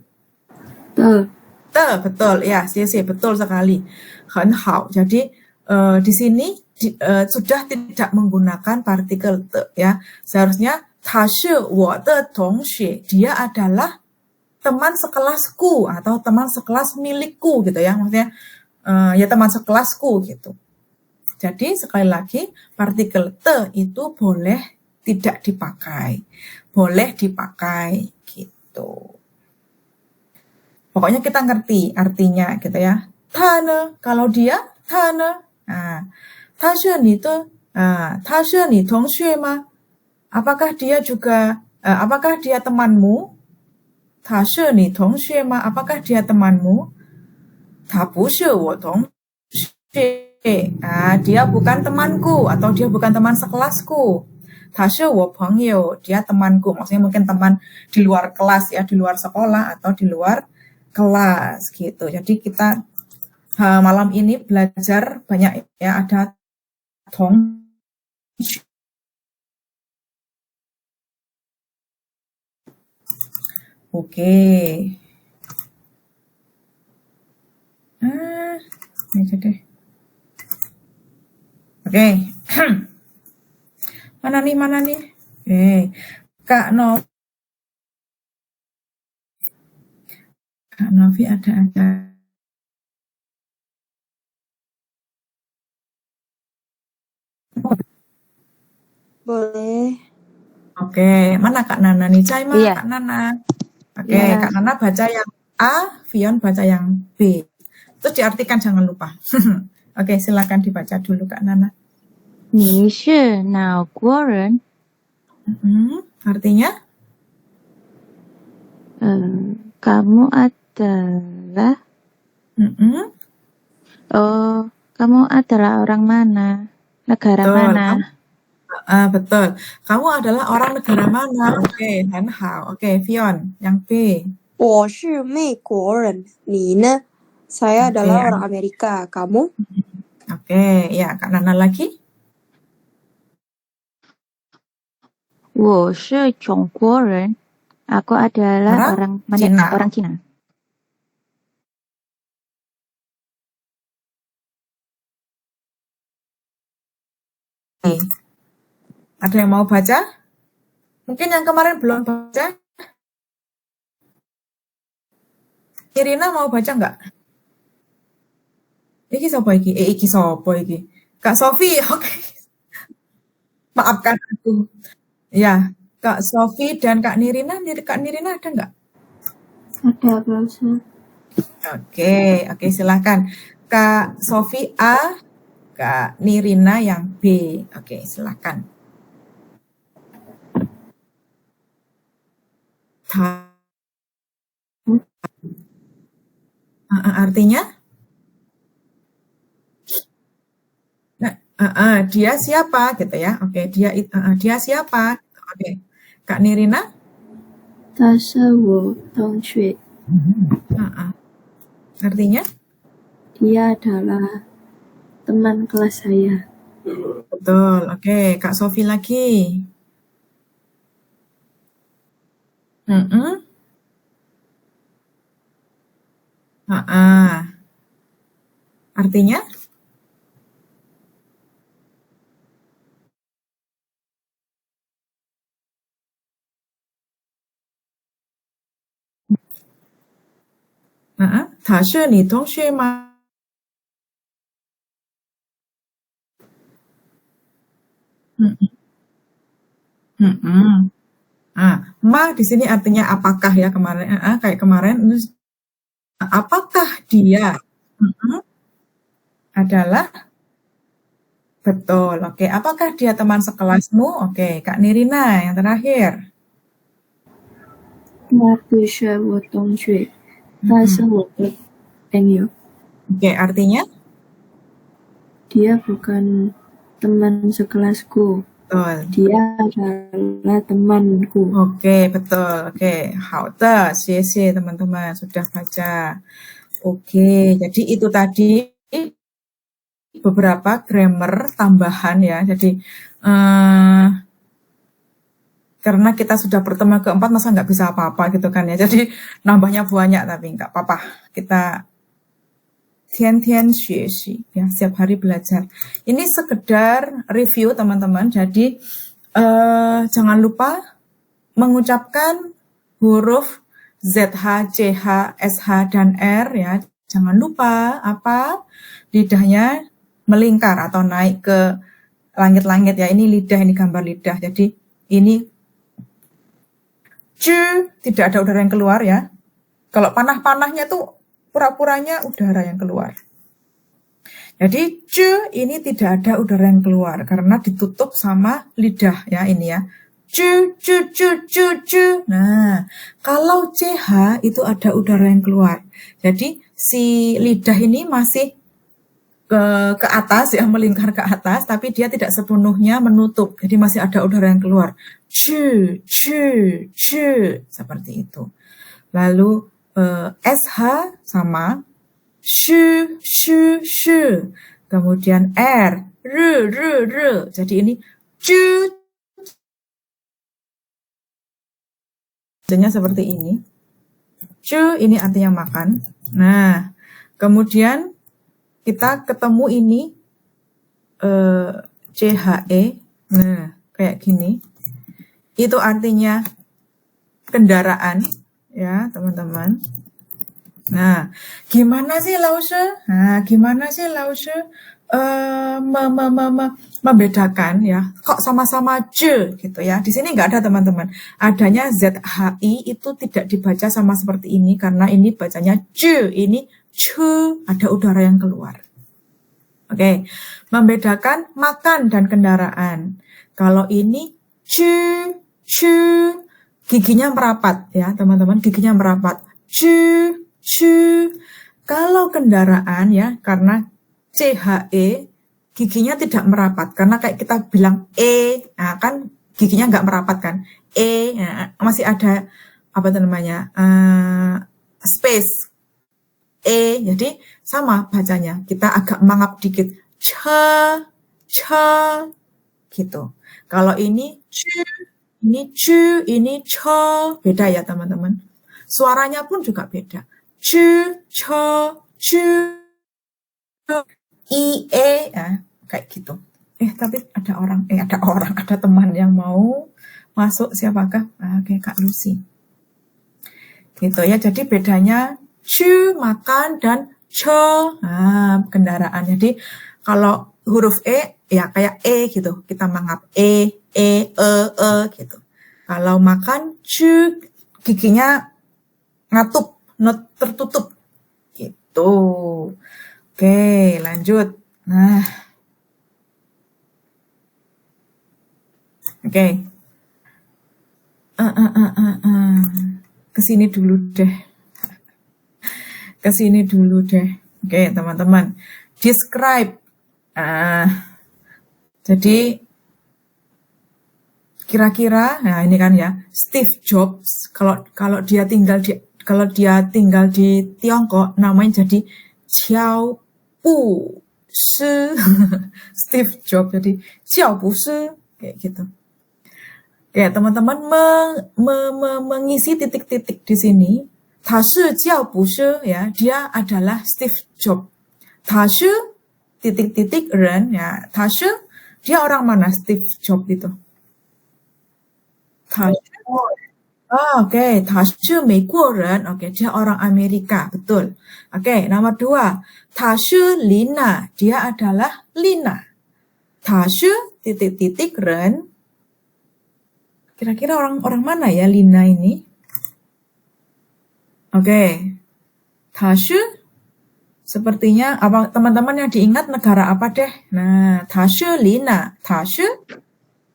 Betul ya, betul sekali. 很好. Jadi di sini sudah tidak menggunakan partikel te ya. Seharusnya 他是我的同学, dia adalah teman sekelasku atau teman sekelas milikku gitu ya. Maksudnya ya teman sekelasku gitu. Jadi sekali lagi partikel te itu boleh tidak dipakai. Boleh dipakai gitu. Pokoknya kita ngerti artinya gitu ya. Tane, kalau dia, tane. Nah, 他是你的,他是你同学吗? Apakah dia juga, apakah dia temanmu? 他是你同学吗? Apakah dia temanmu? 他不是我同学. Dia bukan temanku atau dia bukan teman sekelasku. 他是我朋友, dia temanku. Maksudnya mungkin teman di luar kelas ya, di luar sekolah atau di luar kelas gitu. Jadi kita malam ini belajar banyak ya, ada tong. Oke. Ini aja deh. Oke. Mana nih? Kak Novi ada. Boleh. Oke, mana Kak Nana nih? Caima, Iya. Kak Nana. Oke, Iya. Kak Nana baca yang A, Fion baca yang B. Terus diartikan jangan lupa. Oke, silakan dibaca dulu Kak Nana. 你是哪国人? Artinya? Kamu adalah kamu adalah orang mana? Negara Betul. mana? Betul. Kamu adalah orang negara mana? Oke, Hanhao. Oke, Fion, yang B. 我是美国人, 你呢? Saya adalah orang Amerika. Kamu? Oke, ya Kak Nana lagi. 我是中国人. Aku adalah orang Cina. Orang Cina. Ada yang mau baca? Mungkin yang kemarin belum baca. Irina mau baca nggak? Iki sopo iki? Iki sopo iki? Kak Sofi, oke. Maafkan aku. Ya, Kak Sofi dan Kak Nirina, Kak Nirina ada nggak? Ada, Lause. Oke, silakan. Kak Sofi A, Kak Nirina yang B. Oke, silakan. Artinya? Dia siapa gitu ya. Oke, dia siapa? Oke. Kak Nirina? 他是我同学， Artinya? dia adalah teman kelas saya. Betul. Oke, Kak Sofi lagi. Artinya? Ta shi ni tongxue ma? Ma di sini artinya apakah ya kemarin? Kayak kemarin, apakah dia adalah betul? Oke, apakah dia teman sekelasmu? Oke, Kak Nirina yang terakhir. 他不是我同学，他是我的朋友。 Oke, artinya? Dia bukan teman sekelasku, Betul. dia adalah temanku. Oke, betul. Oke, 好的，谢谢 teman-teman sudah baca. Oke, jadi itu tadi beberapa grammar tambahan ya. Jadi karena kita sudah pertemuan keempat, masa nggak bisa apa-apa gitu kan ya. Jadi nambahnya banyak tapi nggak apa-apa. Kita 天天学习 ya, setiap hari belajar. Ini sekedar review teman-teman. Jadi jangan lupa mengucapkan huruf ZH, CH, SH, dan R ya. Jangan lupa apa? Lidahnya melingkar atau naik ke langit-langit ya. Ini lidah, ini gambar lidah. Jadi ini tidak ada udara yang keluar ya. Kalau panah-panahnya tuh pura-puranya udara yang keluar. Jadi ini tidak ada udara yang keluar karena ditutup sama lidah ya ini ya. Nah, kalau CH itu ada udara yang keluar. Jadi si lidah ini masih ke atas ya, melingkar ke atas, tapi dia tidak sepenuhnya menutup. Jadi masih ada udara yang keluar. Seperti itu. Lalu SH sama kemudian R, jadi ini seperti ini. Ini artinya makan. Nah, kemudian kita ketemu ini CHE. Nah, kayak gini. Itu artinya kendaraan ya, teman-teman. Nah, gimana sih Lause? Membedakan ya, kok sama-sama J gitu ya. Di sini nggak ada teman-teman. Adanya ZHI itu tidak dibaca sama seperti ini karena ini bacanya J, ini C, ada udara yang keluar. Oke, membedakan makan dan kendaraan. Kalau ini C, giginya merapat ya teman-teman, giginya merapat. Kalau kendaraan ya, karena CHE giginya tidak merapat karena kayak kita bilang nah kan giginya nggak merapat kan, nah, masih ada apa itu namanya space jadi sama bacanya, kita agak mangap dikit, gitu. Kalau ini ini ini beda ya teman-teman. Suaranya pun juga beda. Ya, kayak gitu. Tapi ada teman yang mau masuk, siapakah? Oke, Kak Lucy. Gitu ya. Jadi bedanya Chu makan dan che kendaraan. Jadi kalau huruf E ya kayak E gitu. Kita menganggap E, gitu. Kalau makan chu giginya ngatup, not tertutup gitu. Oke, lanjut. Nah, oke. Kesini dulu deh. Kesini dulu deh. Oke, teman-teman. Describe. Jadi kira-kira, nah ini kan ya, Steve Jobs. Kalau dia tinggal di Tiongkok, namanya jadi Xiao Bu Shi. Steve Jobs jadi Xiao Bu Shi kayak gitu. Oke, teman-teman mengisi titik-titik di sini. 他是叫不是 ya, dia adalah Steve Jobs. 他是 titik-titik ren ya. 他是 dia orang mana Steve Jobs itu? 他是 oke, 他是美国人. Oke, dia orang Amerika, betul. Oke, nomor 2. 他是 Lina, dia adalah Lina. 他是 titik-titik ren. Kira-kira orang mana ya Lina ini? Oke. 他是 sepertinya apa teman-teman yang diingat negara apa deh? Nah, 他是 Lina. 他是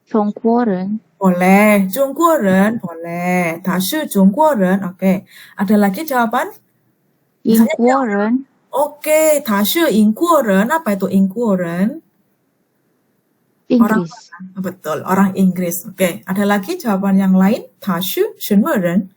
中国人 boleh, 中国人 boleh. 他是中国人. Oke. Ada lagi jawaban? 英国人 Oke, 他是英国人. Apa itu 英国人? Orang Inggris mana? Betul, orang Inggris. Oke, ada lagi jawaban yang lain? 他是什么人?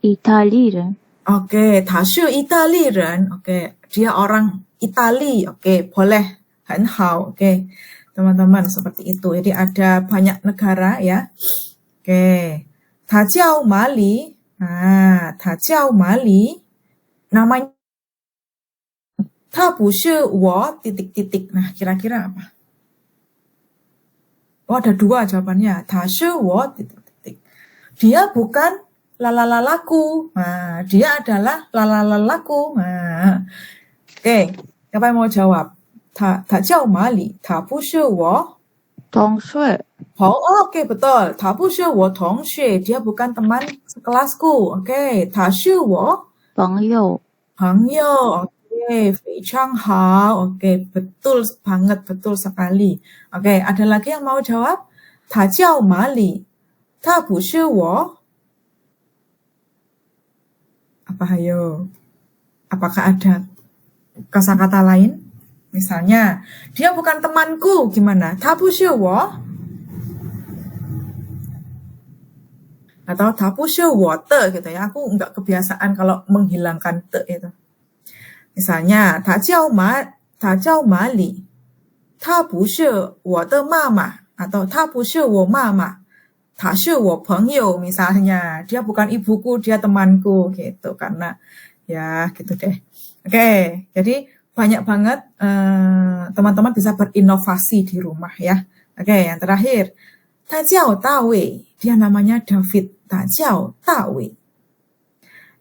意大利人 Oke, 他是意大利人. Oke, dia orang Itali. Oke, boleh. 很好. Oke, teman-teman seperti itu. Jadi ada banyak negara ya. Oke, 他叫马里. Nah, 他叫马里. Namanya 他不是我 titik-titik. Nah, kira-kira apa? Oh, ada dua jawabannya. 他是我 titik-titik. Dia bukan lalalalaku. Nah, dia adalah lalalalaku. Nah, oke, siapa yang mau jawab? 他叫马里，他不是我。同学 Oke, betul. 他不是我同学, dia bukan teman sekelasku. Oke, 他是我朋友朋友. Oke, 非常好. Oke, betul banget, betul sekali. Oke, ada lagi yang mau jawab? 他叫马里，他不是我。Apa hayo? Apakah ada kosakata lain? Misalnya, dia bukan temanku, gimana? 他不是我 atau 他不是我的 gitu ya. Aku nggak kebiasaan kalau menghilangkan te itu. Misalnya, 他叫马里，他不是我的妈妈 atau 他不是我妈妈。他是我朋友 misalnya, dia bukan ibuku, dia temanku gitu karena ya gitu deh. Oke, jadi banyak banget teman-teman bisa berinovasi di rumah ya. Oke, yang terakhir, 他叫大卫, dia namanya David. 他叫大卫。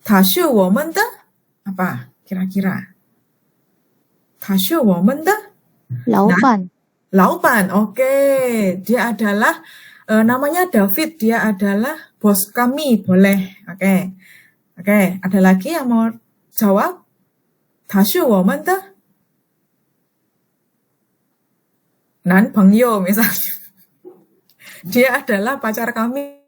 他是我们的 apa kira-kira? 他是我们的老板 老板, oke. Dia adalah namanya David, dia adalah bos kami, boleh. Oke. Oke, ada lagi yang mau jawab? 他是我们的男朋友 misalnya. Dia adalah pacar kami.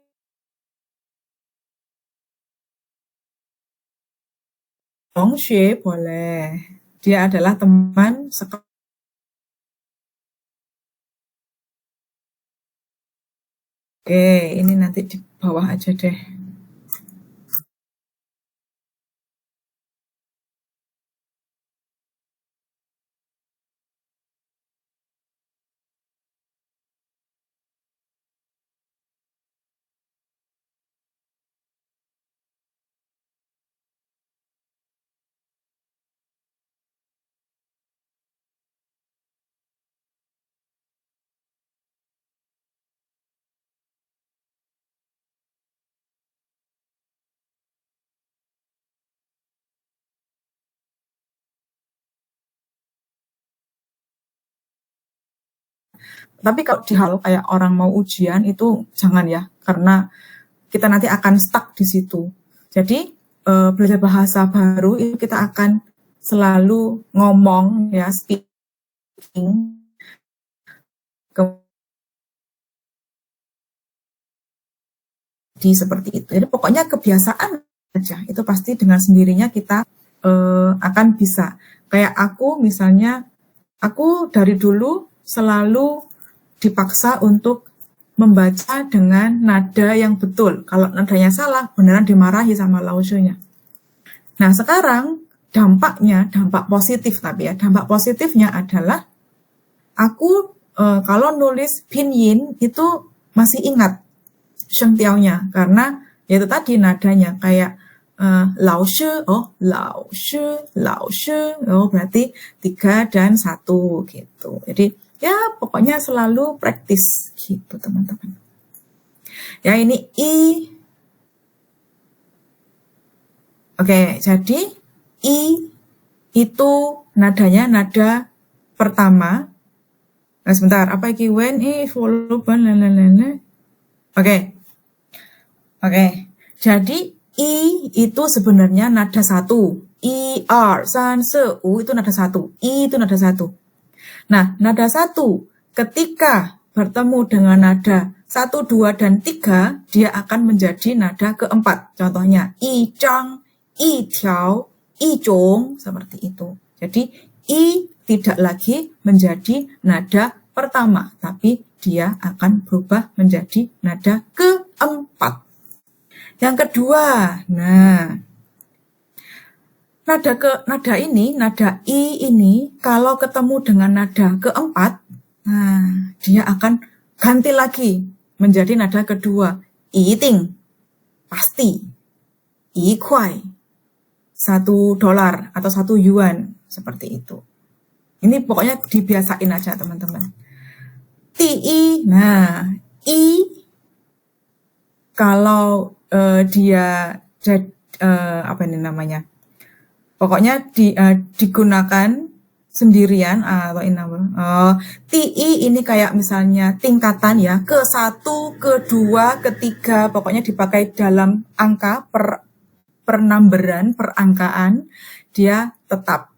Tongxue boleh. Dia adalah teman sekolah. Oke, ini nanti di bawah aja deh. Tapi kalau di hal kayak orang mau ujian itu jangan ya, karena kita nanti akan stuck di situ. Jadi belajar bahasa baru itu kita akan selalu ngomong ya, speaking, seperti itu. Jadi pokoknya kebiasaan aja, itu pasti dengan sendirinya kita akan bisa. Kayak aku misalnya, aku dari dulu selalu dipaksa untuk membaca dengan nada yang betul. Kalau nadanya salah, beneran dimarahi sama laushunya. Nah sekarang dampaknya, dampak positif tapi ya, dampak positifnya adalah aku kalau nulis pinyin itu masih ingat shengtiaonya, karena yaitu tadi nadanya kayak laoshi, oh berarti 3 dan 1 gitu. Jadi ya pokoknya selalu praktis gitu teman-teman. Ya ini i. Oke, jadi i itu nadanya nada pertama. Nah sebentar, apa iki when if follow Oke. Jadi i itu sebenarnya nada 1. I, R, san, se, u itu nada 1. I itu nada 1. Nah, nada 1 ketika bertemu dengan nada 1, 2, dan 3, dia akan menjadi nada keempat. Contohnya, i zhang, i tiao, i zhong, seperti itu. Jadi, i tidak lagi menjadi nada pertama, tapi dia akan berubah menjadi nada keempat. Yang kedua, nah, nada ini, nada i ini, kalau ketemu dengan nada keempat, nah, dia akan ganti lagi menjadi nada kedua. I ting, pasti. I kuai, $1 atau 1 yuan, seperti itu. Ini pokoknya dibiasain aja teman-teman. Ti i, nah, i kalau dia apa ini namanya? Pokoknya digunakan sendirian atau ti ini kayak misalnya tingkatan ya, ke 1, ke 2, ke 3, pokoknya dipakai dalam angka per numberan, per angkaan, dia tetap.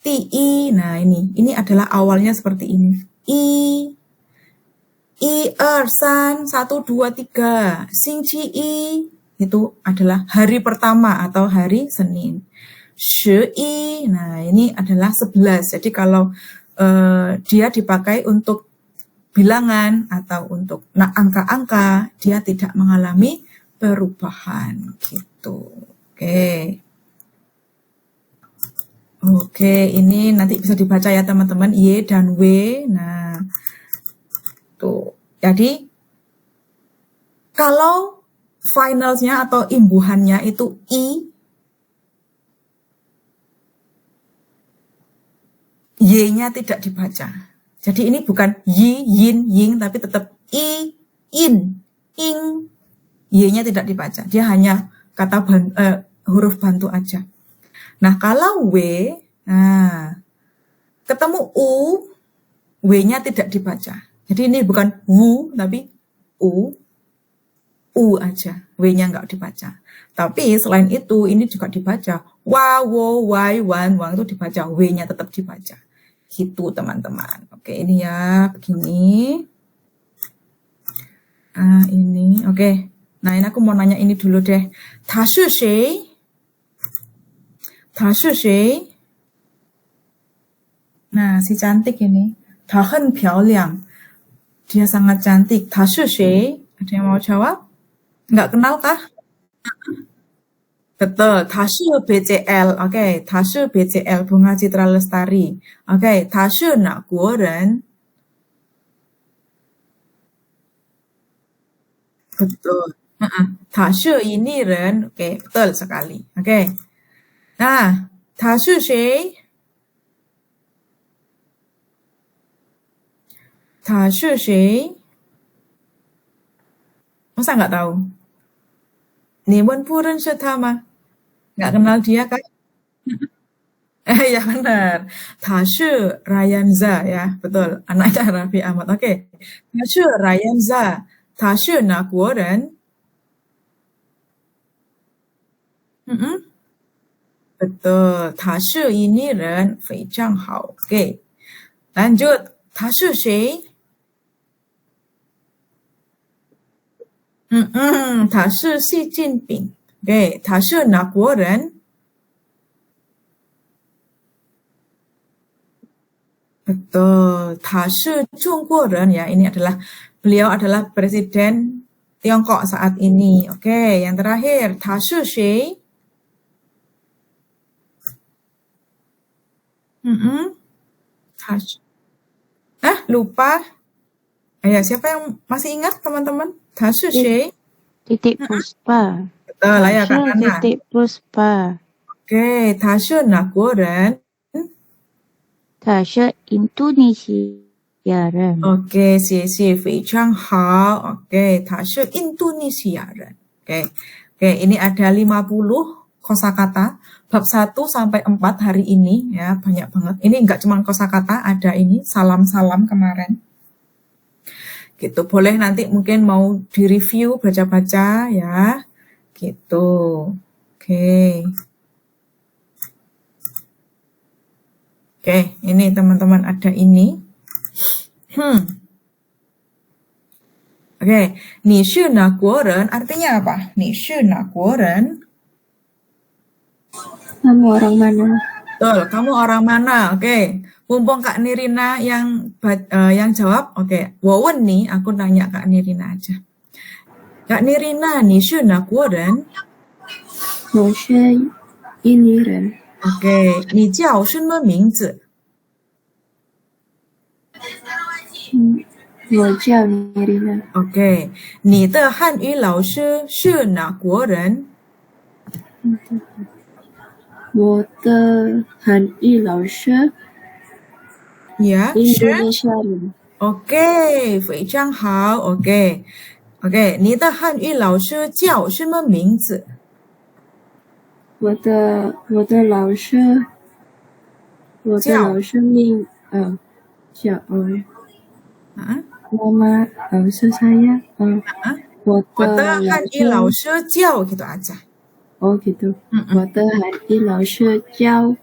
Ti, nah ini adalah awalnya seperti ini. I, san, 1, 2, 3. Xingqi i, itu adalah hari pertama atau hari Senin. Shi, nah ini adalah 11. Jadi kalau dia dipakai untuk bilangan atau untuk angka-angka, dia tidak mengalami perubahan gitu. Oke, ini nanti bisa dibaca ya teman-teman, Y dan W. Nah, tuh. Jadi kalau finalnya atau imbuhannya itu I, Y-nya tidak dibaca. Jadi ini bukan yi, yin, ying, tapi tetap i, in, ing. Y-nya tidak dibaca. Dia hanya kata huruf bantu aja. Nah, kalau W, nah, ketemu U, W-nya tidak dibaca. Jadi ini bukan wu, tapi U aja. W-nya nggak dibaca. Tapi selain itu, ini juga dibaca. Wa, wo, wai, wan, wang itu dibaca. W-nya tetap dibaca. Gitu teman-teman. Oke, ini ya, begini. Ini, oke. Nah, ini aku mau nanya ini dulu deh. Tashi shi. Nah, si cantik ini. Tahen piaoliang. Dia sangat cantik. Tashi shi. Ada yang mau jawab? Nggak kenal kah? Betul, Tashu BCL. Oke, Tashu BCL, Bunga Citra Lestari. Oke, Tashu nak guoren. Betul. Tashu ini ren. Oke, betul sekali. Oke. Nah, Tashu shi. Tashu shi. Masa nggak tahu? Ni wen pu ren shi ta ma? Nggak kenal dia kan? Ya benar. Tashe Ryanza ya, betul. Anaknya Raffi Ahmad. Oke. Tashe Ryanza. Tashe na Guoren. Mm-mm. Betul. Tashe ini ren fei zhang hao. Oke. Lanjut. Tashe谁? Tashe Xi Jinping. Oke. Tashe na Guoren. Betul, Tashe Zhongguoren ya. Ini adalah beliau adalah presiden Tiongkok saat ini. Oke, yang terakhir Tashe Shi. Tashe. Lupa. Ya, siapa yang masih ingat teman-teman? Tashe Shi. Titik Puspa. Betul lah ya Kak Tashe Nana. titik Puspa. Oke, Tashe Naguoren. Tashe Indonesia人. Oke, 谢谢，非常好。Oke, Tashe Indonesia人. Oke, ini ada 50 kosakata bab 1 sampai 4 hari ini ya, banyak banget. Ini enggak cuma kosakata, ada ini salam-salam kemarin. Gitu, boleh nanti mungkin mau di-review baca-baca ya. Gitu. Oke. Oke, ini teman-teman ada ini. Oke, 你是哪国人 artinya apa? 你是哪国人 Kamu orang mana? Betul, kamu orang mana? Oke, mumpung Kak Nirina yang jawab. Oke, 我问你, aku nanya Kak Nirina aja. Kak Nirina, 你是哪国人我是印尼人。Oke, 你叫什么名字我叫妮娜。 ？OK， 你的汉语老师是哪国人？我的韩语老师 Ya, 印度是。尼西亚人。 OK，非常好。OK，你的汉语老师叫什么名字？我的老师名叫啊，妈妈老师saya 我我的的汉语老师叫 gitu aja。 gitu。我的韩语老师叫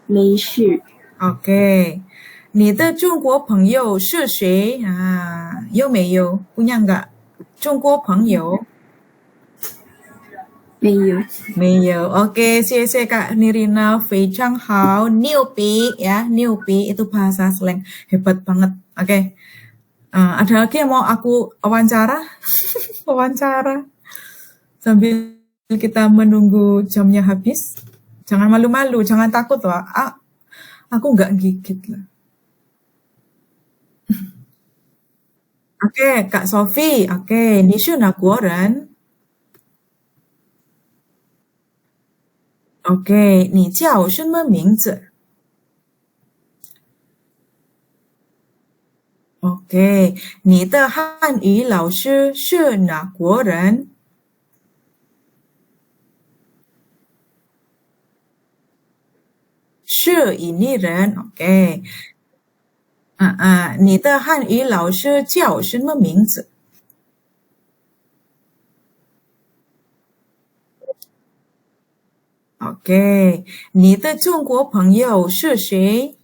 梅旭。 OK，你的中国朋友是谁啊？有没有？punya enggak？中国朋友？没有。没有。Oke, 谢谢Kak Nirina, 非常好，牛逼ya, 牛逼itu bahasa slang, hebat banget. Oke, ada lagi yang mau aku wawancara? Wawancara sambil kita menunggu jamnya habis. Jangan malu-malu, jangan takut loh. Aku nggak gigit lah. Oke, Kak Sofi. Oke, 你是哪国人？OK， 你叫什么名字 ？OK， 你的汉语老师是哪国人？是印尼人。OK， 你的汉语老师叫什么名字？OK， 你的中国朋友是谁？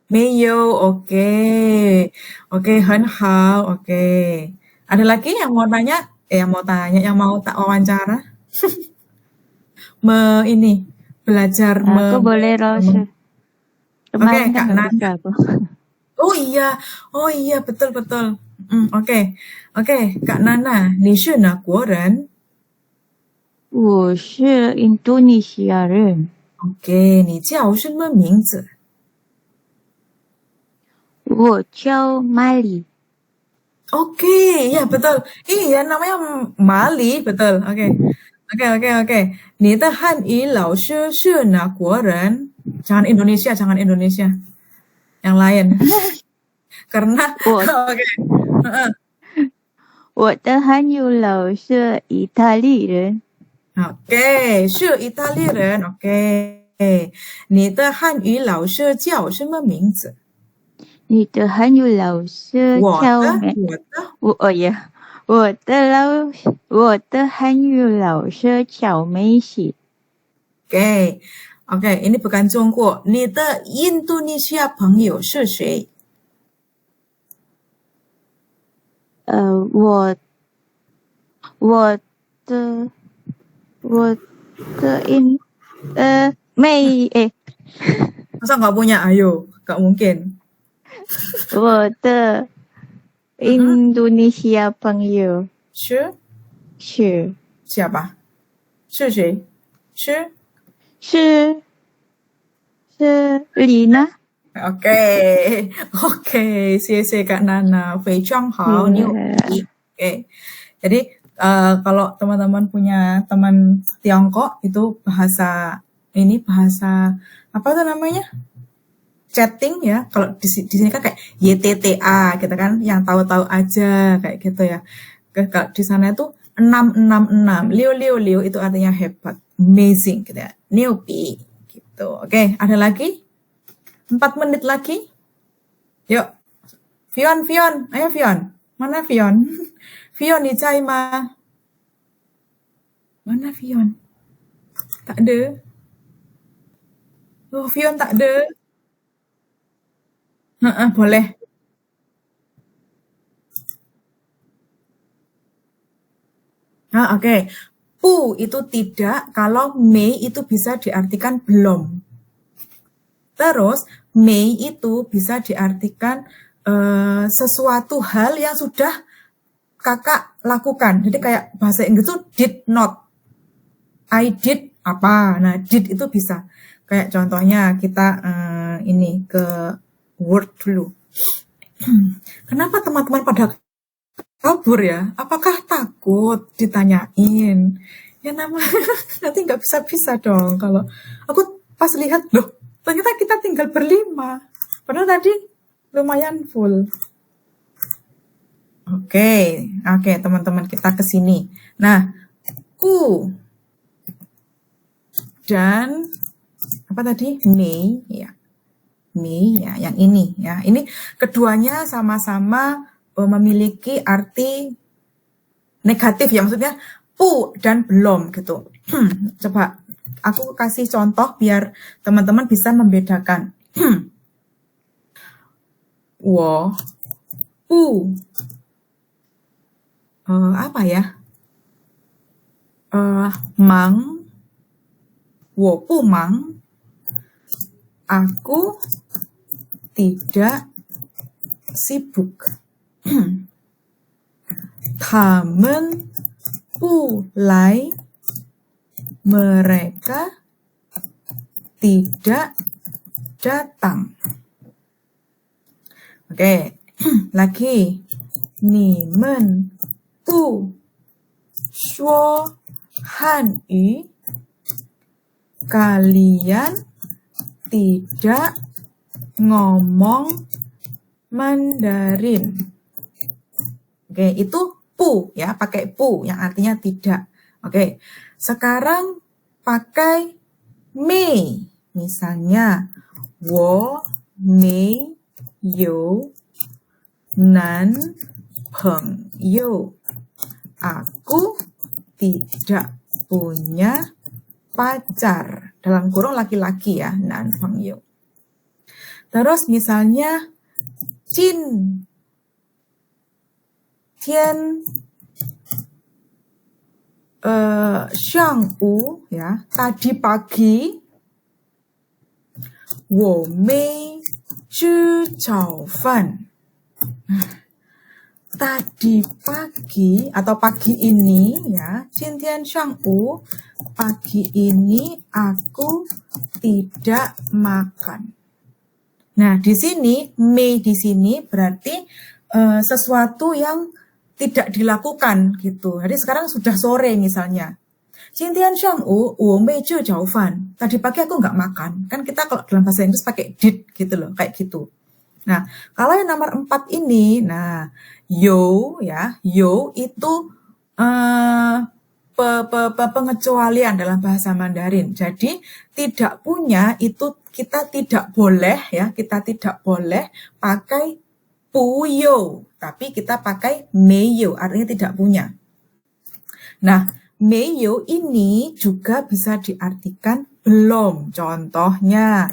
没有。OK， 很好。OK， ada lagi yang mau tanya? Yang mau tak wawancara? Belajar. Aku boleh rasa. Oke, Kemarin Kak kan nggak bisa Nana. aku. Oh iya, betul. Oke, Kak Nana, 你是哪国人？我是印度尼西亚人。 OK， 你叫什么名字？我叫Mali。 Oke, ya betul. Iya, namanya Mali, betul. Oke. 你的汉语老师是哪国人？ jangan Indonesia. Yang lain. Karena oke. 我的汉语老师意大利人。OK，是意大利人。OK，你的汉语老师叫什么名字？你的汉语老师我的，叫咩？我的。我的汉语老师叫梅西。OK，ini bukan 中国。你的印度尼西亚朋友是谁？我的Masa nggak punya? Ayo, nggak mungkin. 我的印度尼西亚朋友是是 siapa？是谁？是Lina。OK，谢谢Kak Nana，非常好，牛逼。Oke, jadi kalau teman-teman punya teman Tiongkok itu bahasa apa tuh namanya? Chatting ya. Kalau di sini kan kayak YTTA gitu kan, yang tahu-tahu aja kayak gitu ya. Kalau di sana itu 666, liu itu artinya hebat, amazing gitu ya. Newbie gitu. Oke, ada lagi? 4 menit lagi. Yuk. Fion. Ayo Fion. Mana Fion? Fion di Chai Ma. Mana Fion? Tak ada. Oh, Fion tak ada. Boleh. Oke. Pu itu tidak, kalau mei itu bisa diartikan belum. Terus mei itu bisa diartikan sesuatu hal yang sudah kakak lakukan. Jadi kayak bahasa Inggris itu did not. I did apa. Nah, did itu bisa. Kayak contohnya kita ini ke Word dulu. Kenapa teman-teman pada kabur ya? Apakah takut ditanyain? Ya nama nanti nggak bisa dong. Kalau aku pas lihat, loh ternyata kita tinggal berlima. Padahal tadi lumayan full. Oke, teman-teman kita ke sini. Nah, dan apa tadi? Mei ya. Mei ya, yang ini ya. Ini keduanya sama-sama memiliki arti negatif ya, maksudnya pu dan belum gitu. Coba aku kasih contoh biar teman-teman bisa membedakan. Wo pu apa ya? Mang, wo pu mang. Aku tidak sibuk. 他们不来. Mereka tidak datang. Oke, lagi. 你们不说汉语. Kalian tidak ngomong Mandarin. Oke, itu pu ya, pakai pu yang artinya tidak. Oke, sekarang pakai mei. Misalnya, 我没有男朋友. Aku tidak punya pacar. Dalam kurung laki-laki ya, 男朋友. Terus misalnya, 今天上午 ya, tadi pagi. 我没吃早饭. Tadi pagi atau pagi ini ya, 今天上午, pagi ini aku tidak makan. Nah, di sini mei di sini berarti sesuatu yang tidak dilakukan gitu. Jadi sekarang sudah sore misalnya. 今天上午我没吃早饭. Tadi pagi aku nggak makan. Kan kita kalau dalam bahasa Inggris pakai did gitu loh, kayak gitu. Nah, kalau yang nomor 4 ini, nah, yo ya, yo itu pengecualian dalam bahasa Mandarin. Jadi tidak punya itu kita tidak boleh ya, kita tidak boleh pakai puyo, tapi kita pakai meyo, artinya tidak punya. Nah, meyo ini juga bisa diartikan belum. Contohnya,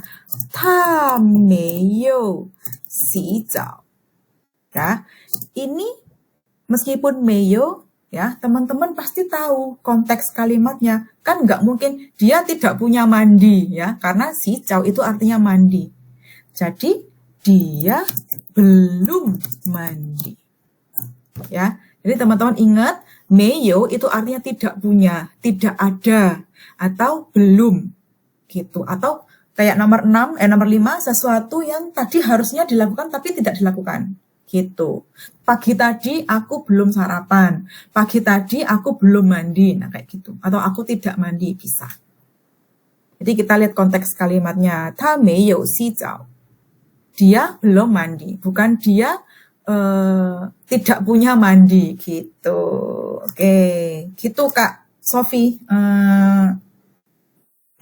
ta meyo xi zao. Ya, ini meskipun meyo ya, teman-teman pasti tahu konteks kalimatnya. Kan nggak mungkin dia tidak punya mandi ya, karena si cao itu artinya mandi. Jadi dia belum mandi. Ya. Jadi teman-teman ingat, meyo itu artinya tidak punya, tidak ada atau belum gitu. Atau kayak nomor 5 sesuatu yang tadi harusnya dilakukan tapi tidak dilakukan. Gitu. Pagi tadi aku belum sarapan. Pagi tadi aku belum mandi. Nah, kayak gitu. Atau aku tidak mandi, bisa. Jadi kita lihat konteks kalimatnya. Ta meiyou xi zao. Dia belum mandi. Bukan dia tidak punya mandi. Gitu. Oke. Gitu, Kak Sofi.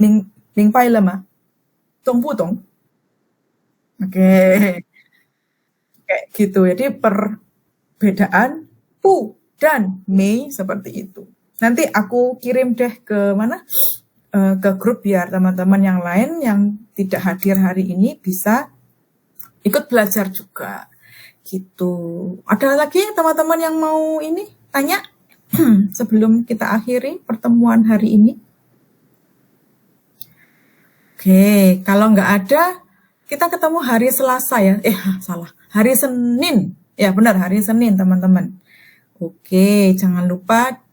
Ling pai le ma? Dong bu dong? Oke. Kayak gitu. Jadi perbedaan pu dan mei seperti itu. Nanti aku kirim deh ke mana? Ke grup biar teman-teman yang lain yang tidak hadir hari ini bisa ikut belajar juga. Gitu. Ada lagi teman-teman yang mau ini tanya sebelum kita akhiri pertemuan hari ini? Oke, kalau nggak ada, kita ketemu hari Selasa ya. Salah. Hari Senin. Ya benar, hari Senin teman-teman. Oke, jangan lupa